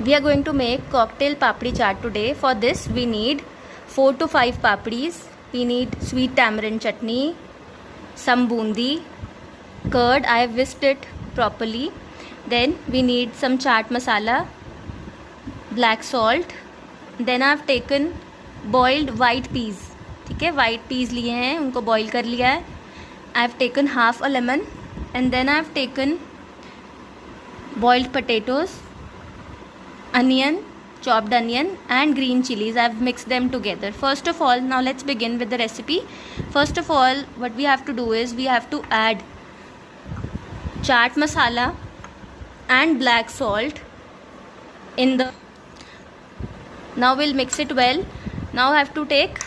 We are going to make cocktail papdi chaat today. For this we need 4 to 5 papdis. We need sweet tamarind chutney, some bundi, curd. I have whisked it properly. Then we need some chaat masala, black salt. Then I have taken boiled white peas. ठीक है, white peas लिए हैं, उनको boil कर लिया है. I have taken half a lemon and then I have taken boiled potatoes, onion, chopped onion and green chilies. I have mixed them together. First of all, now let's begin with the recipe. First of all, what we have to do is we have to add chaat masala and black salt in the. Now we'll mix it well. Now I have to take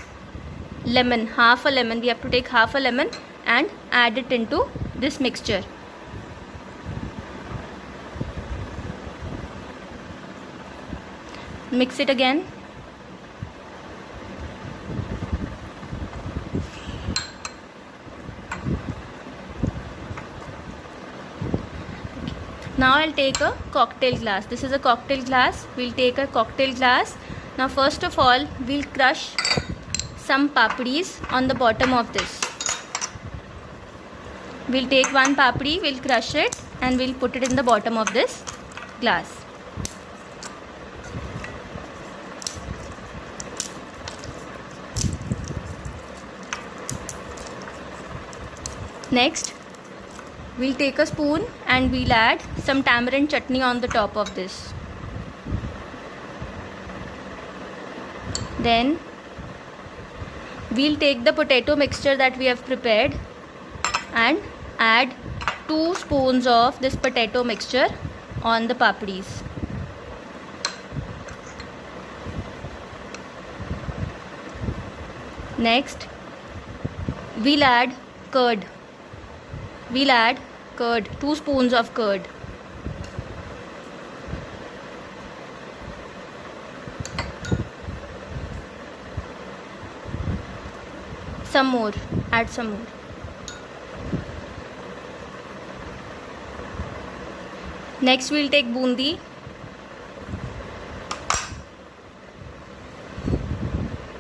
lemon, half a lemon. We have to take half a lemon and add it into this mixture. Mix it again. Now I'll take a cocktail glass. This is a cocktail glass. We'll take a cocktail glass. Now first of all, we'll crush some papdis on the bottom of this. We'll take one papdi, we'll crush it and we'll put it in the bottom of this glass. Next, we'll take a spoon and we'll add some tamarind chutney on the top of this. Then we'll take the potato mixture that we have prepared and add 2 spoons of this potato mixture on the papdis. Next, we'll add curd. We'll add curd, 2 spoons of curd. Some more, add some more. Next we'll take bundi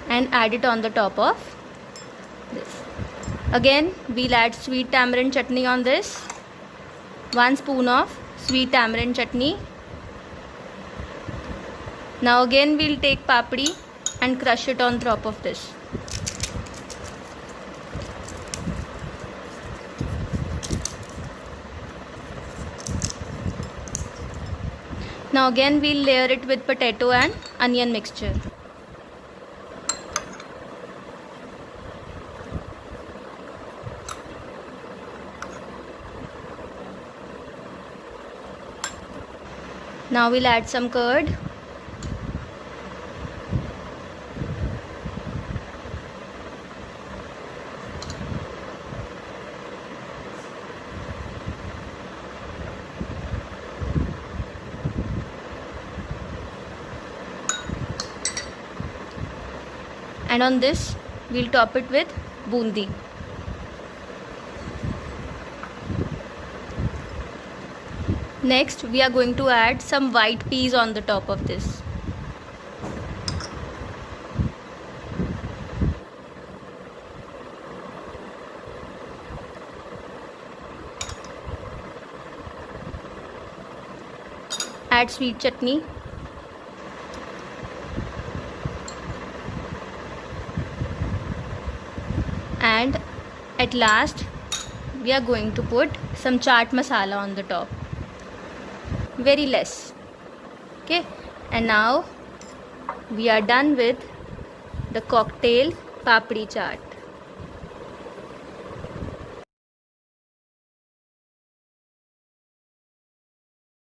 and add it on the top of this. Again we'll add sweet tamarind chutney on this, 1 spoon of sweet tamarind chutney. Now again we'll take papdi and crush it on top of this. Now again we'll layer it with potato and onion mixture. Now we'll add some curd. And on this we'll top it with bundi. Next we are going to add some white peas on the top of this. Add sweet chutney. And at last we are going to put some chaat masala on the top, very less. Okay, and now we are done with the cocktail papdi chaat.